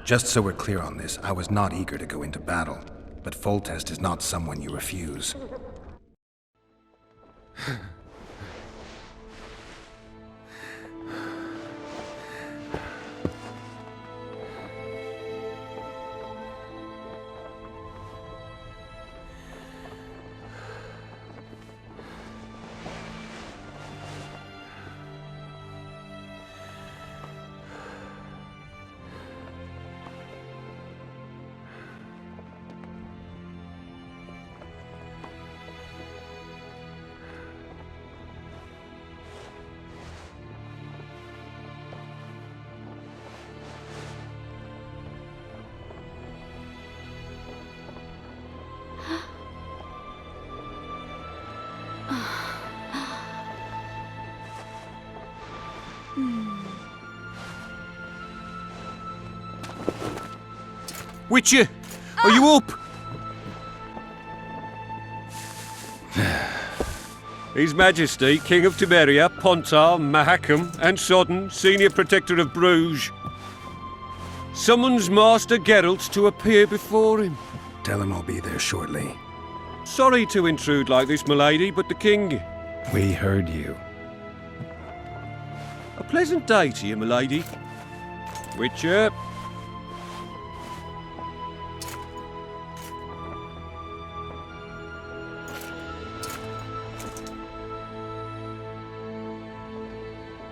Just so we're clear on this, I was not eager to go into battle, but Foltest is not someone you refuse. Witcher, are you up? His Majesty, King of Temeria, Pontar, Mahakam, and Sodden, Senior Protector of Bruges, summons Master Geralt to appear before him. Tell him I'll be there shortly. Sorry to intrude like this, milady, but the King... We heard you. A pleasant day to you, milady. Witcher.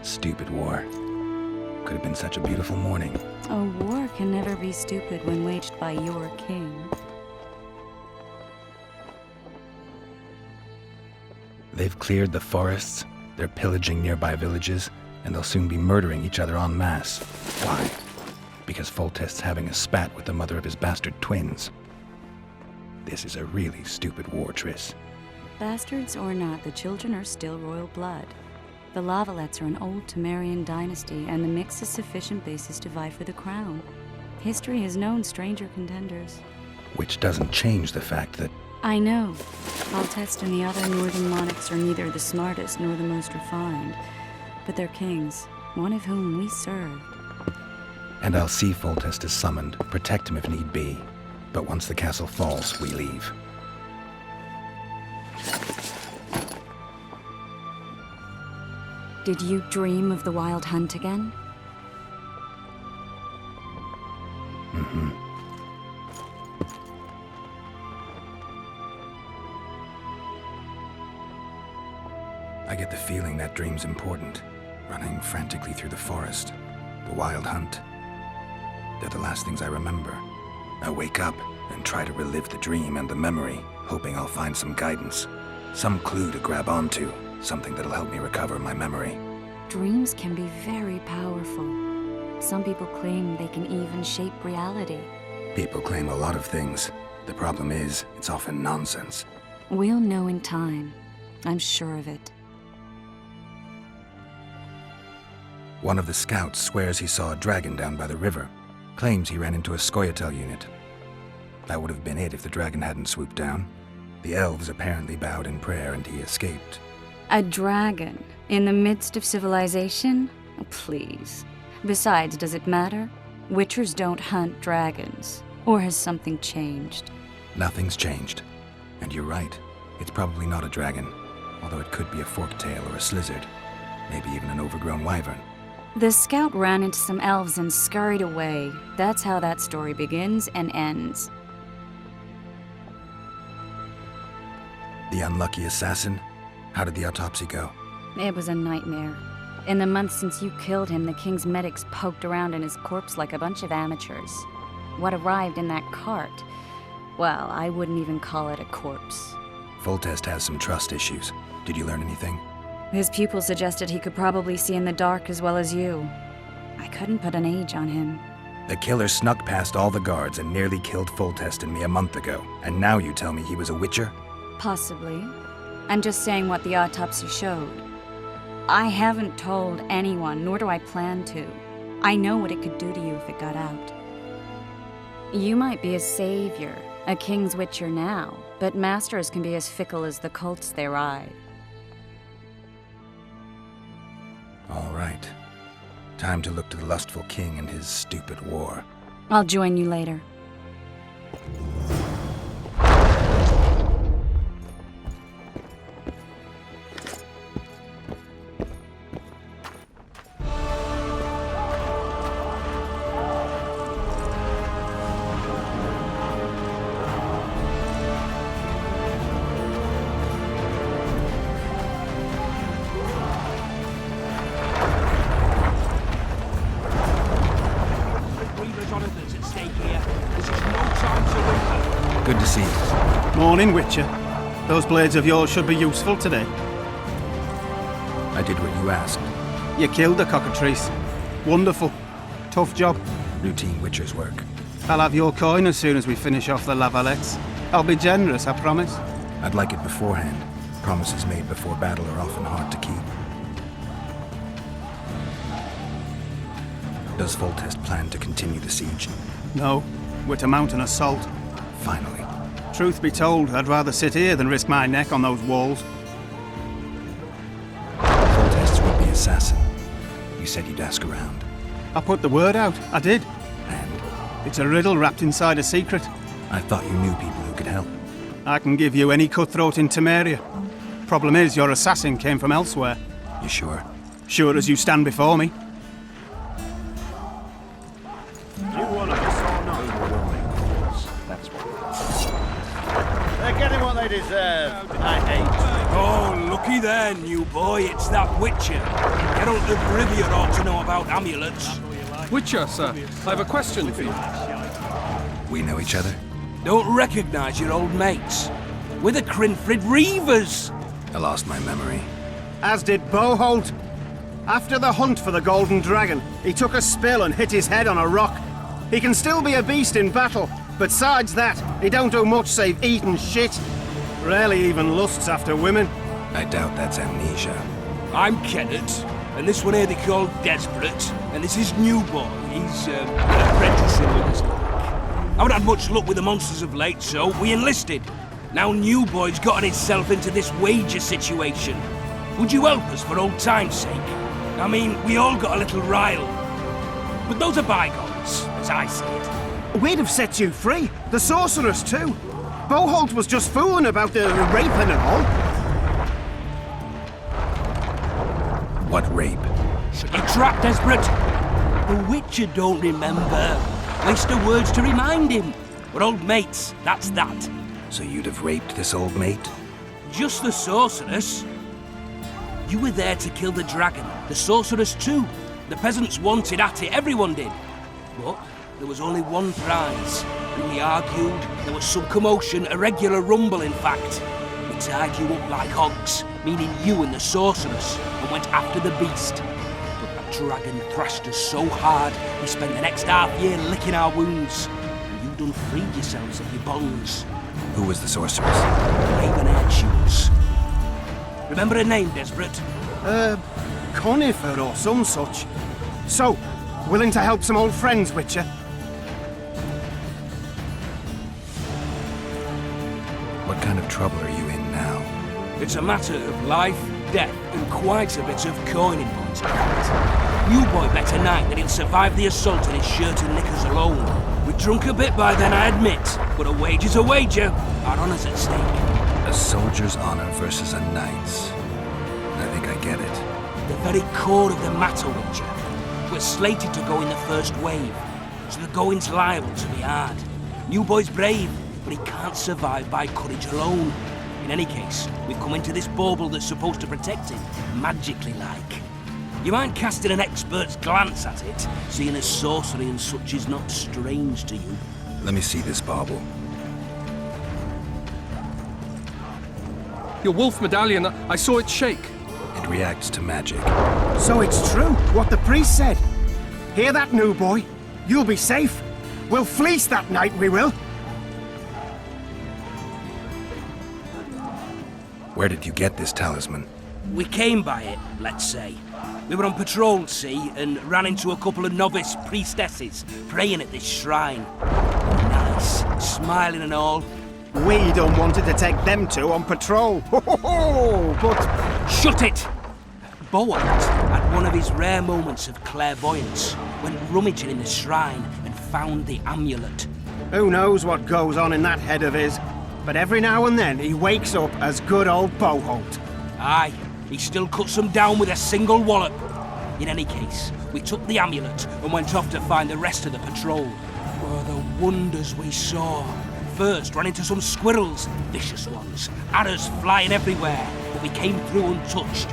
Stupid war. Could have been such a beautiful morning. A war can never be stupid when waged by your king. They've cleared the forests, they're pillaging nearby villages, and they'll soon be murdering each other en masse. Why? Because Foltest's having a spat with the mother of his bastard twins. This is a really stupid war, Triss. Bastards or not, the children are still royal blood. The Lavalettes are an old Temerian dynasty, and the mix is sufficient basis to vie for the crown. History has known stranger contenders. Which doesn't change the fact that... I know. Foltest and the other northern monarchs are neither the smartest nor the most refined, but they're kings, one of whom we served. And I'll see Foltest is summoned, protect him if need be. But once the castle falls, we leave. Did you dream of the wild hunt again? Mm-hmm. I get the feeling that dream's important. Running frantically through the forest. The wild hunt. They're the last things I remember. I wake up and try to relive the dream and the memory, hoping I'll find some guidance. Some clue to grab onto. Something that'll help me recover my memory. Dreams can be very powerful. Some people claim they can even shape reality. People claim a lot of things. The problem is, it's often nonsense. We'll know in time. I'm sure of it. One of the scouts swears he saw a dragon down by the river. Claims he ran into a Scoia'tael unit. That would have been it if the dragon hadn't swooped down. The elves apparently bowed in prayer and he escaped. A dragon? In the midst of civilization? Oh, please. Besides, does it matter? Witchers don't hunt dragons. Or has something changed? Nothing's changed. And you're right. It's probably not a dragon. Although it could be a forktail or a slizzard. Maybe even an overgrown wyvern. The scout ran into some elves and scurried away. That's how that story begins and ends. The unlucky assassin? How did the autopsy go? It was a nightmare. In the months since you killed him, the king's medics poked around in his corpse like a bunch of amateurs. What arrived in that cart? Well, I wouldn't even call it a corpse. Foltest has some trust issues. Did you learn anything? His pupil suggested he could probably see in the dark as well as you. I couldn't put an age on him. The killer snuck past all the guards and nearly killed Foltest and me a month ago. And now you tell me he was a witcher? Possibly. I'm just saying what the autopsy showed. I haven't told anyone, nor do I plan to. I know what it could do to you if it got out. You might be a savior, a king's witcher now, but masters can be as fickle as the cults they ride. All right. Time to look to the lustful king and his stupid war. I'll join you later. Good to see you. Morning, Witcher. Those blades of yours should be useful today. I did what you asked. You killed the cockatrice. Wonderful. Tough job. Routine Witcher's work. I'll have your coin as soon as we finish off the lavalettes. I'll be generous, I promise. I'd like it beforehand. Promises made before battle are often hard to keep. Does Foltest plan to continue the siege? No, we're to mount an assault. Finally. Truth be told, I'd rather sit here than risk my neck on those walls. Foltest's would-be assassin. You said you'd ask around. I put the word out, I did. And It's a riddle wrapped inside a secret. I thought you knew people who could help. I can give you any cutthroat in Temeria. Problem is, your assassin came from elsewhere. You sure? Sure as you stand before me. They're getting what they deserve. I hate. Oh, looky there, new boy. It's that Witcher. Geralt of Rivia ought to know about amulets. Witcher, sir, I have a question for you. We know each other? Don't recognise your old mates. We're the Crinfrid Reavers. I lost my memory. As did Boholt. After the hunt for the Golden Dragon, he took a spill and hit his head on a rock. He can still be a beast in battle, but besides that, he don't do much save eat and shit. Rarely even lusts after women. I doubt that's amnesia. I'm Kenneth, and this one here they call Desperate, and this is New Boy. He's an apprentice in with us. I haven't had much luck with the monsters of late, so we enlisted. Now New Boy's gotten himself into this wager situation. Would you help us for old time's sake? I mean, we all got a little rile. But those are bygones, as I see it. We'd have set you free. The sorceress too. Boholt was just fooling about the raping and all. What rape? Shut your trap, Desperate. The Witcher don't remember. Waste of words to remind him. We're old mates, that's that. So you'd have raped this old mate? Just the sorceress. You were there to kill the dragon, the sorceress too. The peasants wanted at it, everyone did. But there was only one prize. When we argued, there was some commotion, a regular rumble in fact. We tied you up like hogs, meaning you and the sorceress, and went after the beast. But that dragon thrashed us so hard, we spent the next half year licking our wounds. And you done freed yourselves of your bonds. Who was the sorceress? Raven-haired shoes. Remember her name, Desperate? Conifer or some such. So, willing to help some old friends, Witcher? What kind of trouble are you in now? It's a matter of life, death, and quite a bit of coining points, in fact. New Boy bet tonight that he'll survive the assault in his shirt and knickers alone. We've drunk a bit by then, I admit, but a wager's a wager. Our honour's at stake. A soldier's honor versus a knight's. I think I get it. The very core of the matter, Witcher. We're slated to go in the first wave, so the going's liable to be hard. New Boy's brave, but he can't survive by courage alone. In any case, we've come into this bauble that's supposed to protect him, magically like. You mind casting an expert's glance at it, seeing as sorcery and such is not strange to you? Let me see this bauble. Your wolf medallion, I saw it shake. It reacts to magic. So it's true, what the priest said. Hear that, New Boy? You'll be safe. We'll fleece that night, we will. Where did you get this talisman? We came by it, let's say. We were on patrol, see, and ran into a couple of novice priestesses praying at this shrine. Nice, smiling and all. We don't wanted to take them two on patrol. But Shut it! Boaz had one of his rare moments of clairvoyance, went rummaging in the shrine and found the amulet. Who knows what goes on in that head of his? But every now and then he wakes up as good old Boholt. Aye, he still cuts them down with a single wallop. In any case, we took the amulet and went off to find the rest of the patrol. Oh, the wonders we saw. First, ran into some squirrels, vicious ones, arrows flying everywhere, but we came through untouched.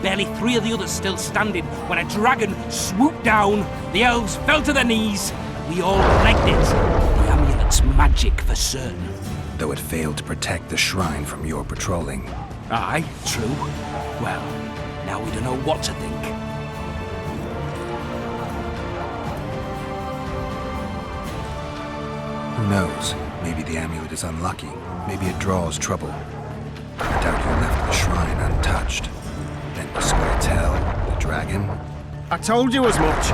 Barely 3 of the others still standing when a dragon swooped down, the elves fell to their knees, we all legged it. The amulet's magic for certain. Though it failed to protect the shrine from your patrolling. Aye, true. Well, now we don't know what to think. Who knows? Maybe the amulet is unlucky. Maybe it draws trouble. I doubt you left the shrine untouched. Then was Squirtel, the dragon? I told you as much.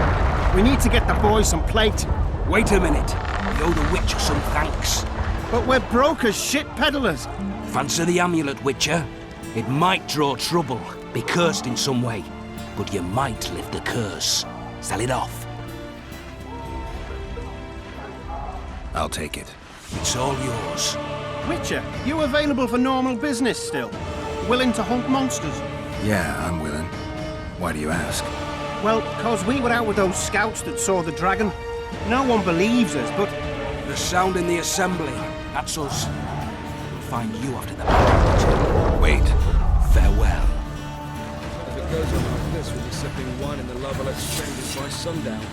We need to get the boys some plate. Wait a minute. We owe the Witcher some thanks. But we're broke as shit peddlers. Fancy the amulet, Witcher. It might draw trouble, be cursed in some way, but you might lift the curse. Sell it off. I'll take it. It's all yours. Witcher, you available for normal business still? Willing to hunt monsters? Yeah, I'm willing. Why do you ask? Well, 'cause we were out with those scouts that saw the dragon. No one believes us, but The sound in the assembly. That's us. We'll find you after the battle. Wait. Farewell. If it goes on like this, we'll be sipping wine in the Lovel exchanges by sundown.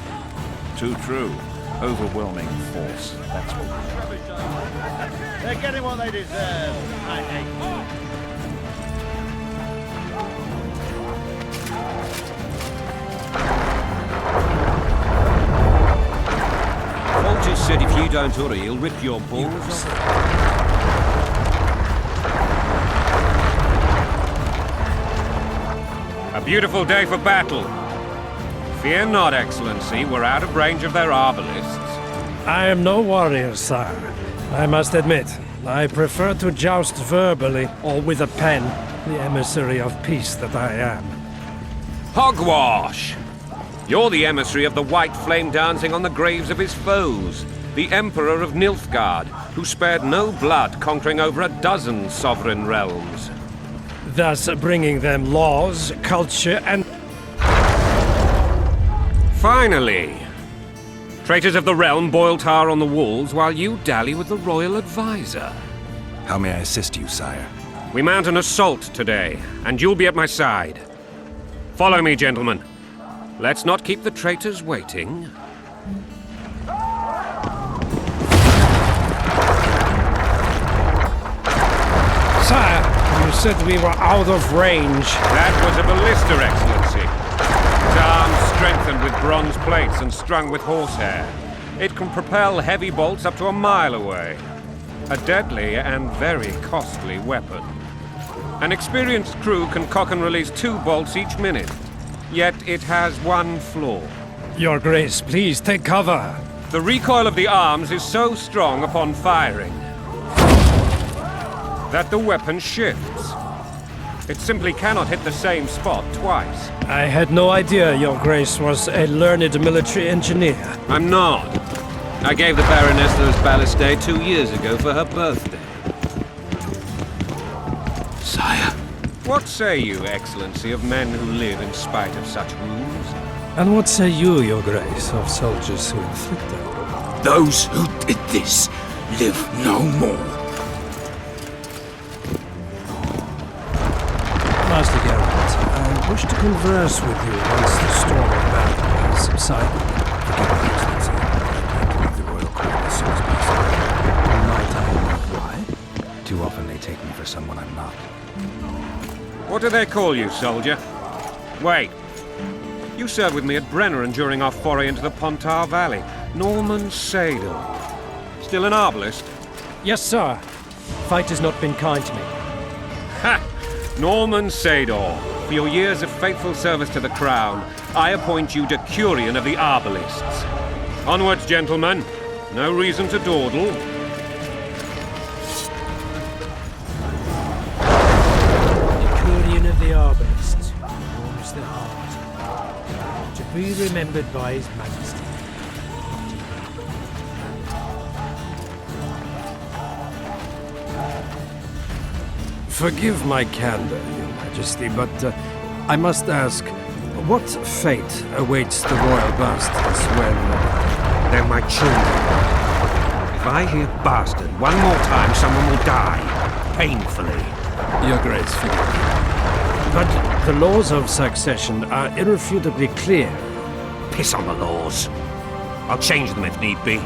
Too true. Overwhelming force. That's what. They're getting what they deserve. I hate Folgers said if you don't hurry, he'll rip your balls. A beautiful day for battle. Fear not, Excellency, we're out of range of their arbalists. I am no warrior, sire. I must admit, I prefer to joust verbally or with a pen, the emissary of peace that I am. Hogwash! You're the emissary of the white flame dancing on the graves of his foes, the Emperor of Nilfgaard, who spared no blood conquering over a dozen sovereign realms. Thus bringing them laws, culture, and... Finally! Traitors of the realm boil tar on the walls while you dally with the royal advisor. How may I assist you, sire? We mount an assault today, and you'll be at my side. Follow me, gentlemen. Let's not keep the traitors waiting. Sire, you said we were out of range. That was a ballista, Excellency. Its arms strengthened with bronze plates and strung with horsehair. It can propel heavy bolts up to a mile away. A deadly and very costly weapon. An experienced crew can cock and release 2 bolts each minute. Yet it has one flaw. Your Grace, please take cover. The recoil of the arms is so strong upon firing that the weapon shifts. It simply cannot hit the same spot twice. I had no idea Your Grace was a learned military engineer. I'm not. I gave the Baroness those ballistae 2 years ago for her birthday. Sire. What say you, Excellency, of men who live in spite of such rules? And what say you, Your Grace, of soldiers who inflict them? Those who did this live no more. Master Geralt, I wish to converse with you once the storm of battle has subsided. Forgive me, Excellency. I plan to leave the royal court as soon as possible. Might I know why? Too often they take me for someone I'm not. What do they call you, soldier? Wait. You served with me at Brenneran during our foray into the Pontar Valley. Norman Sador. Still an arbalist? Yes, sir. Fight has not been kind to me. Ha! Norman Sador. For your years of faithful service to the crown, I appoint you Decurion of the Arbalists. Onwards, gentlemen. No reason to dawdle. Decurion of the Arbalists, warms the heart. To be remembered by His Majesty. Forgive my candor, Your Majesty, but I must ask, what fate awaits the royal bastards when... They're my children. If I hear bastard one more time, someone will die. Painfully. Your Grace, forgive me. But the laws of succession are irrefutably clear. Piss on the laws. I'll change them if need be.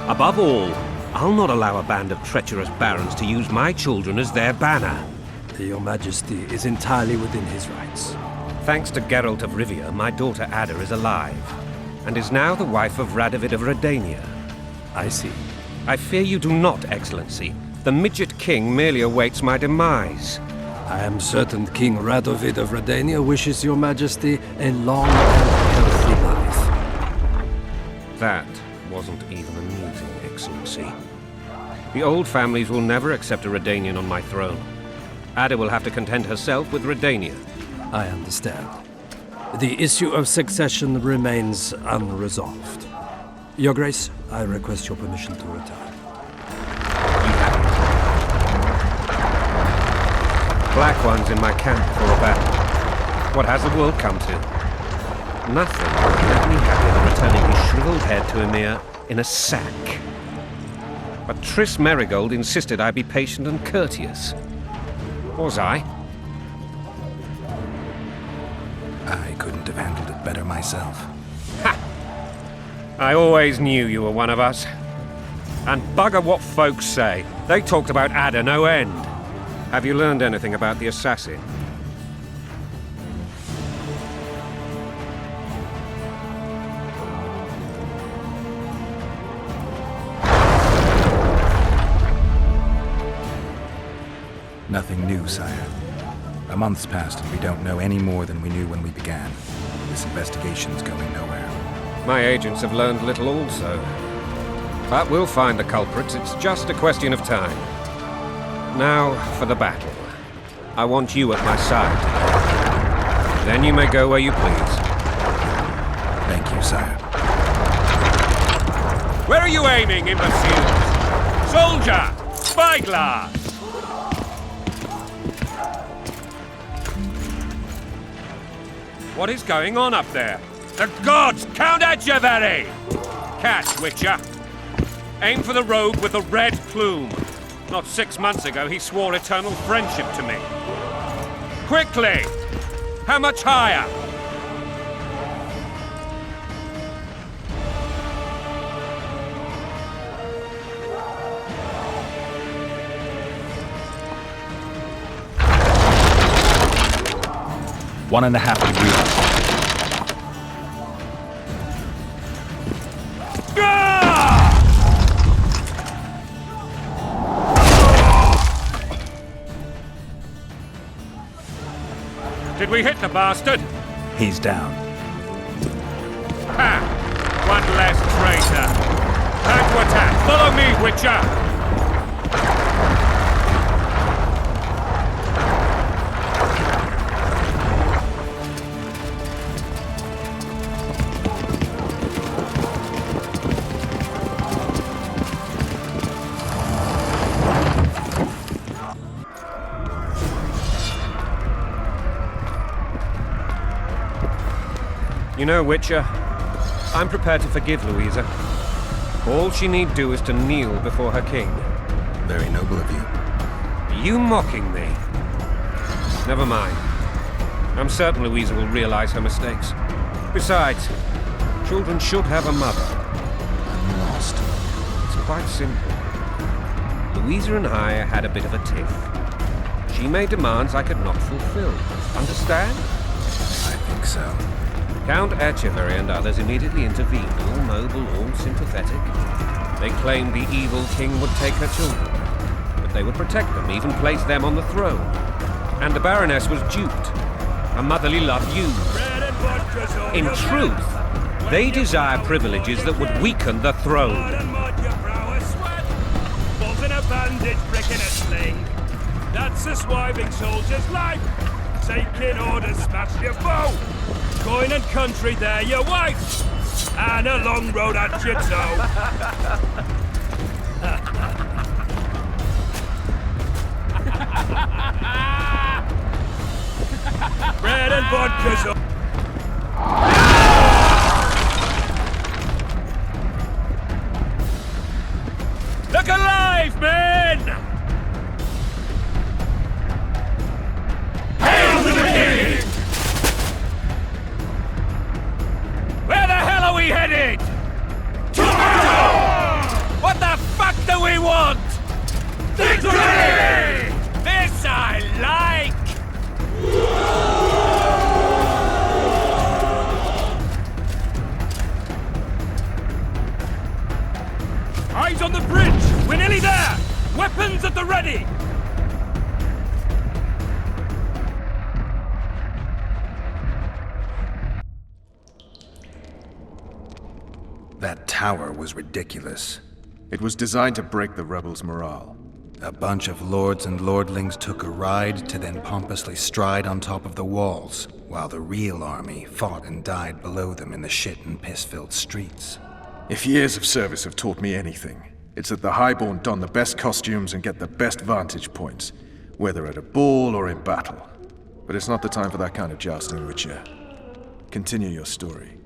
Above all, I'll not allow a band of treacherous barons to use my children as their banner. Your Majesty is entirely within his rights. Thanks to Geralt of Rivia, my daughter Ada is alive, and is now the wife of Radovid of Redania. I see. I fear you do not, Excellency. The Midget King merely awaits my demise. I am certain King Radovid of Redania wishes Your Majesty a long and healthy life. That wasn't even amusing, Excellency. The old families will never accept a Redanian on my throne. Ada will have to content herself with Redania. I understand. The issue of succession remains unresolved. Your Grace, I request your permission to return. You have it. Black ones in my camp for a battle. What has the world come to? Nothing would make me happier than returning his shriveled head to Emir in a sack. But Triss Merigold insisted I be patient and courteous. Was I? I couldn't have handled it better myself. Ha! I always knew you were one of us. And bugger what folks say. They talked about Ada no end. Have you learned anything about the assassin? Nothing new, sire. A month's passed and we don't know any more than we knew when we began. This investigation's going nowhere. My agents have learned little also. But we'll find the culprits. It's just a question of time. Now for the battle. I want you at my side today. Then you may go where you please. Thank you, sire. Where are you aiming, imbeciles? Soldier! Spyglass! What is going on up there? The gods! Count Etcheverry! Catch, Witcher. Aim for the rogue with the red plume. Not 6 months ago, he swore eternal friendship to me. Quickly! How much higher? One and a half degrees. Did we hit the bastard? He's down. Ha! One less traitor. Time to attack. Follow me, Witcher! You know, Witcher, I'm prepared to forgive Louisa. All she need do is to kneel before her king. Very noble of you. Are you mocking me? Never mind. I'm certain Louisa will realize her mistakes. Besides, children should have a mother. I'm lost. It's quite simple. Louisa and I had a bit of a tiff. She made demands I could not fulfill. Understand? I think so. Count Etcheverry and others immediately intervened, all noble, all sympathetic. They claimed the evil king would take her children, but they would protect them, even place them on the throne. And the Baroness was duped. Her motherly love used. In truth, they desire privileges that would weaken the throne. Balls in a bandage, brick in a sling. That's a swiving soldier's life. Taking orders, smash your foe. Coin and country, there your wife. And a long road at your toe. Bread and vodka's all. Look alive, men! Hail to the king! Where the hell are we headed? What the fuck do we want? Victory! This I like! Eyes on the bridge! We're nearly there! Weapons at the ready! That tower was ridiculous. It was designed to break the rebels' morale. A bunch of lords and lordlings took a ride to then pompously stride on top of the walls, while the real army fought and died below them in the shit and piss-filled streets. If years of service have taught me anything, it's that the Highborn don the best costumes and get the best vantage points, whether at a ball or in battle. But it's not the time for that kind of jousting, Witcher. Continue your story.